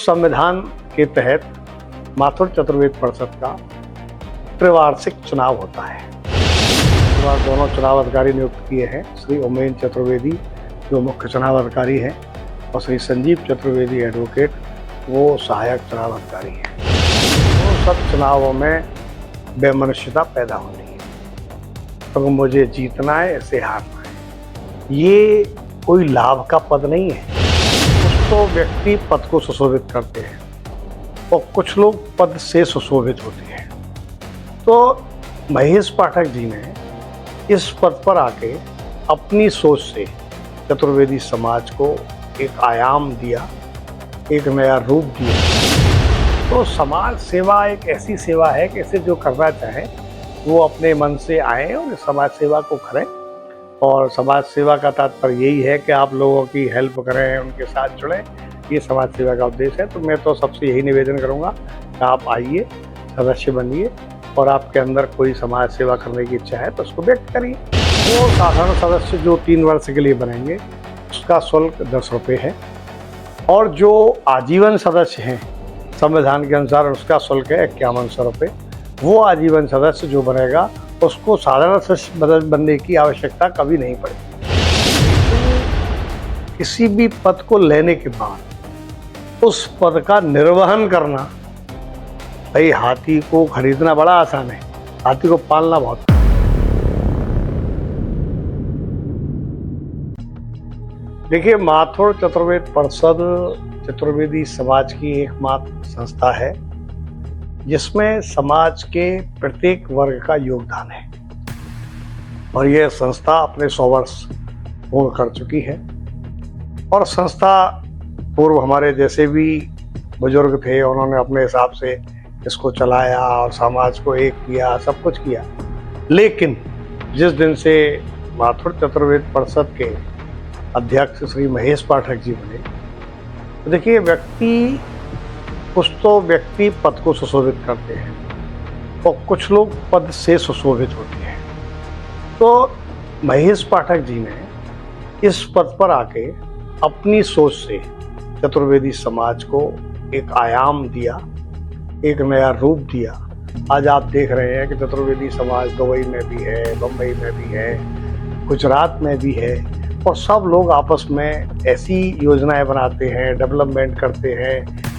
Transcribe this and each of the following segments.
संविधान के तहत माथुर चतुर्वेद परिषद का त्रिवार्षिक चुनाव होता है। इस बार दोनों चुनाव अधिकारी नियुक्त किए हैं, श्री उमेन चतुर्वेदी जो मुख्य चुनाव अधिकारी हैं और श्री संजीव चतुर्वेदी एडवोकेट वो सहायक चुनाव अधिकारी हैं। तो सब चुनावों में वैमनस्यता पैदा होती है, तो मुझे जीतना है ऐसे हारना है। ये कोई लाभ का पद नहीं है। कुछ तो व्यक्ति पद को सुशोभित करते हैं और कुछ लोग पद से सुशोभित होते हैं। तो महेश पाठक जी ने इस पद पर आके अपनी सोच से चतुर्वेदी समाज को एक आयाम दिया, एक नया रूप दिया। तो समाज सेवा एक ऐसी सेवा है कि इसे जो करना चाहे वो अपने मन से आए और समाज सेवा को करें। और समाज सेवा का तात्पर्य यही है कि आप लोगों की हेल्प करें, उनके साथ जुड़ें, ये समाज सेवा का उद्देश्य है। तो मैं तो सबसे यही निवेदन करूंगा कि आप आइए, सदस्य बनिए और आपके अंदर कोई समाज सेवा करने की इच्छा है तो उसको व्यक्त करिए। वो साधारण सदस्य जो 3 वर्ष के लिए बनेंगे उसका शुल्क 10 रुपये है और जो आजीवन सदस्य हैं संविधान के अनुसार उसका शुल्क है 5100 रुपये। वो आजीवन सदस्य जो बनेगा उसको साधारण सदस्य बनने की आवश्यकता कभी नहीं पड़ेगी। किसी भी पद को लेने के बाद उस पद का निर्वहन करना, भाई हाथी को खरीदना बड़ा आसान है, हाथी को पालना बहुत। देखिए, माथुर चतुर्वेद परिषद चतुर्वेदी समाज की एकमात्र संस्था है जिसमें समाज के प्रत्येक वर्ग का योगदान है और यह संस्था अपने 100 वर्ष पूर्ण कर चुकी है। और संस्था पूर्व हमारे जैसे भी बुजुर्ग थे, उन्होंने अपने हिसाब से इसको चलाया और समाज को एक किया, सब कुछ किया। लेकिन जिस दिन से माथुर चतुर्वेद परिषद के अध्यक्ष श्री महेश पाठक जी बने, तो देखिए कुछ तो व्यक्ति पद को सुशोभित करते हैं और कुछ लोग पद से सुशोभित होते हैं। तो महेश पाठक जी ने इस पद पर आके अपनी सोच से चतुर्वेदी समाज को एक आयाम दिया, एक नया रूप दिया। आज आप देख रहे हैं कि चतुर्वेदी समाज दुबई में भी है, बम्बई में भी है, गुजरात में भी है और सब लोग आपस में ऐसी योजनाएं बनाते हैं, डेवलपमेंट करते हैं,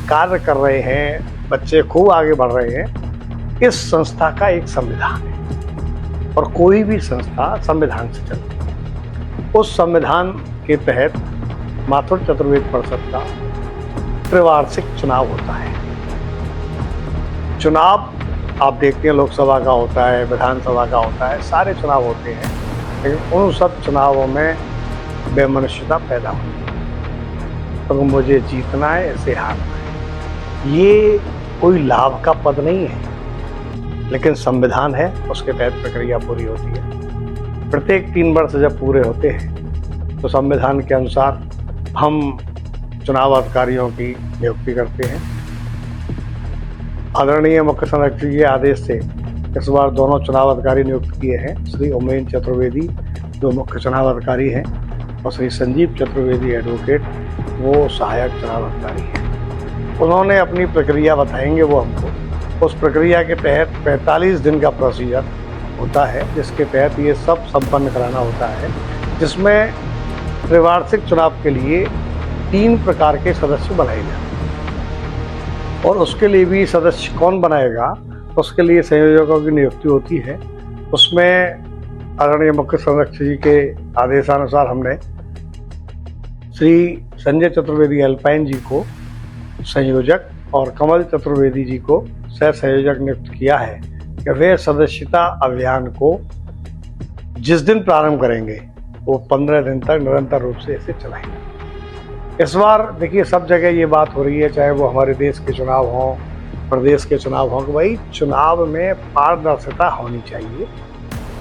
कार्य कर रहे हैं, बच्चे खूब आगे बढ़ रहे हैं। इस संस्था का एक संविधान है और कोई भी संस्था संविधान से चलती है। उस संविधान के तहत माथुर चतुर्वेद परिषद का त्रिवार्षिक चुनाव होता है। चुनाव आप देखते हैं लोकसभा का होता है, विधानसभा का होता है, सारे चुनाव होते हैं, लेकिन उन सब चुनावों में वैमनस्यता पैदा होती है, तो मुझे जीतना है ऐसे हारना है। ये कोई लाभ का पद नहीं है, लेकिन संविधान है, उसके तहत प्रक्रिया पूरी होती है। प्रत्येक 3 वर्ष जब पूरे होते हैं तो संविधान के अनुसार हम चुनाव अधिकारियों की नियुक्ति करते हैं। आदरणीय मुख्य संरक्षक जी के आदेश से इस बार दोनों चुनाव अधिकारी नियुक्त किए हैं, श्री उमेन चतुर्वेदी जो मुख्य चुनाव अधिकारी हैं और श्री संजीव चतुर्वेदी एडवोकेट वो सहायक चुनाव अधिकारी हैं। उन्होंने अपनी प्रक्रिया बताएंगे वो हमको। उस प्रक्रिया के तहत 45 दिन का प्रोसीजर होता है जिसके तहत ये सब संपन्न कराना होता है, जिसमें त्रिवार्षिक चुनाव के लिए 3 प्रकार के सदस्य बनाए जाते हैं। और उसके लिए भी सदस्य कौन बनाएगा, उसके लिए संयोजकों की नियुक्ति होती है। उसमें आदरणीय मुख्य संरक्षक जी के आदेशानुसार हमने श्री संजय चतुर्वेदी अल्पाइन जी को संयोजक और कमल चतुर्वेदी जी को सह संयोजक नियुक्त किया है कि वे सदस्यता अभियान को जिस दिन प्रारंभ करेंगे वो 15 दिन तक निरंतर रूप से इसे चलाएंगे। इस बार देखिए सब जगह ये बात हो रही है, चाहे वो हमारे देश के चुनाव हों, प्रदेश के चुनाव हों, कि भाई चुनाव में पारदर्शिता होनी चाहिए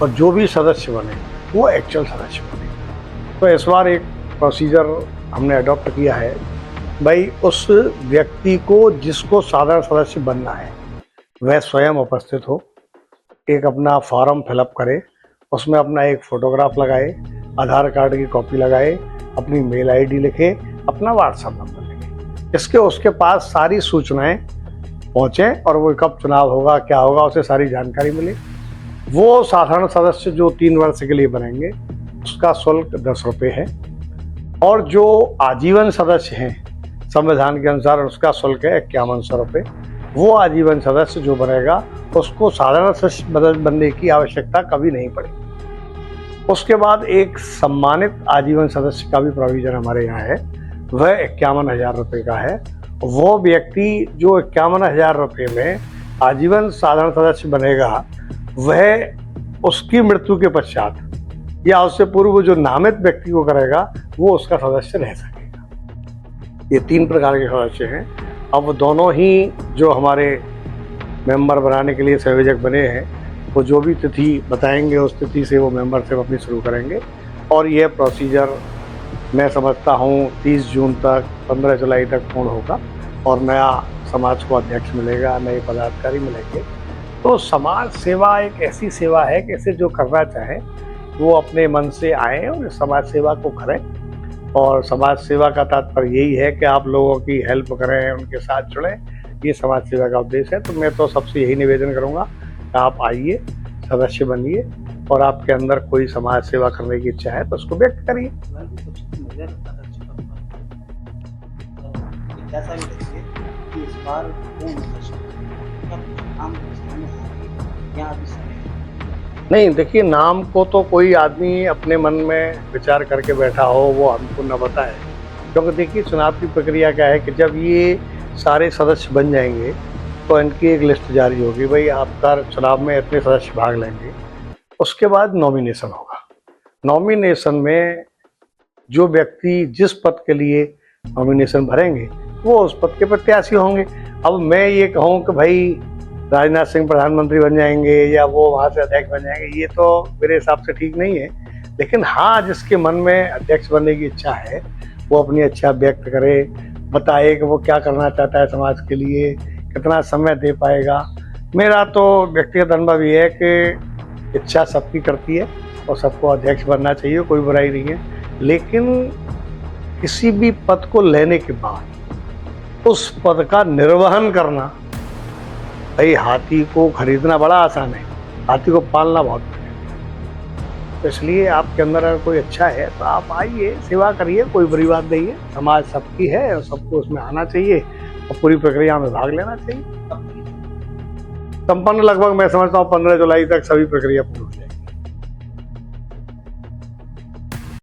और जो भी सदस्य बने वो एक्चुअल सदस्य बने। तो इस बार एक प्रोसीजर हमने अडॉप्ट किया है, भाई उस व्यक्ति को जिसको साधारण सदस्य बनना है वह स्वयं उपस्थित हो, एक अपना फॉर्म फिलअप करे, उसमें अपना एक फोटोग्राफ लगाए, आधार कार्ड की कॉपी लगाए, अपनी मेल आईडी लिखे, अपना व्हाट्सएप नंबर लिखे। इसके उसके पास सारी सूचनाएं पहुंचे और वो कब चुनाव होगा, क्या होगा, उसे सारी जानकारी मिले। वो साधारण सदस्य जो 3 वर्ष के लिए बनेंगे उसका शुल्क 10 रुपये है, और जो आजीवन सदस्य हैं संविधान के अनुसार उसका शुल्क है 5100 रुपये। वो आजीवन सदस्य जो बनेगा उसको साधारण सदस्य बनने की आवश्यकता कभी नहीं पड़ेगी। उसके बाद एक सम्मानित आजीवन सदस्य का भी प्रोविजन हमारे यहाँ है, वह 51,000 रुपये का है। वो व्यक्ति जो 51,000 रुपये में आजीवन साधारण सदस्य बनेगा, वह उसकी मृत्यु के पश्चात या उससे पूर्व जो नामित व्यक्ति को करेगा वो उसका सदस्य रह सकेगा। ये 3 प्रकार के सदस्य हैं। अब दोनों ही जो हमारे मेंबर बनाने के लिए संयोजक बने हैं, वो जो भी तिथि बताएंगे उस तिथि से वो मेंबरशिप अपनी शुरू करेंगे। और यह प्रोसीजर मैं समझता हूँ 30 जून तक, 15 जुलाई तक पूर्ण होगा और नया समाज को अध्यक्ष मिलेगा, नए पदाधिकारी मिलेंगे। तो समाज सेवा एक ऐसी सेवा है कि इसे जो करना चाहे वो अपने मन से आए और समाज सेवा को करें। और समाज सेवा का तात्पर्य यही है कि आप लोगों की हेल्प करें, उनके साथ जुड़ें, ये समाज सेवा का उद्देश्य है। तो मैं तो सबसे यही निवेदन करूँगा कि आप आइए, सदस्य बनिए, और आपके अंदर कोई समाज सेवा करने की इच्छा है तो उसको व्यक्त करिए। नहीं, देखिए, नाम को तो कोई आदमी अपने मन में विचार करके बैठा हो वो हमको न बताए, क्योंकि देखिए चुनाव की प्रक्रिया क्या है कि जब ये सारे सदस्य बन जाएंगे तो इनकी एक लिस्ट जारी होगी, भाई आपका चुनाव में इतने सदस्य भाग लेंगे। उसके बाद नॉमिनेशन होगा। नॉमिनेशन में जो व्यक्ति जिस पद के लिए नॉमिनेशन भरेंगे वो उस पद के प्रत्याशी होंगे। अब मैं ये कहूँ कि भाई राजनाथ सिंह प्रधानमंत्री बन जाएंगे या वो वहाँ से अध्यक्ष बन जाएंगे, ये तो मेरे हिसाब से ठीक नहीं है। लेकिन हाँ, जिसके मन में अध्यक्ष बनने की इच्छा है वो अपनी इच्छा व्यक्त करे, बताए कि वो क्या करना चाहता है समाज के लिए, कितना समय दे पाएगा। मेरा तो व्यक्तिगत अनुभव ये है कि इच्छा सबकी करती है और सबको अध्यक्ष बनना चाहिए, कोई बुराई नहीं है। लेकिन किसी भी पद को लेने के बाद उस पद का निर्वहन करना, भाई हाथी को खरीदना बड़ा आसान है, हाथी को पालना बहुत मुश्किल है। तो इसलिए आपके अंदर अगर कोई अच्छा है तो आप आइए, सेवा करिए, कोई बुरी बात नहीं है। समाज सबकी है और सबको उसमें आना चाहिए और पूरी प्रक्रिया में भाग लेना चाहिए। संपन्न लगभग मैं समझता हूँ 15 जुलाई तक सभी प्रक्रिया पूरी।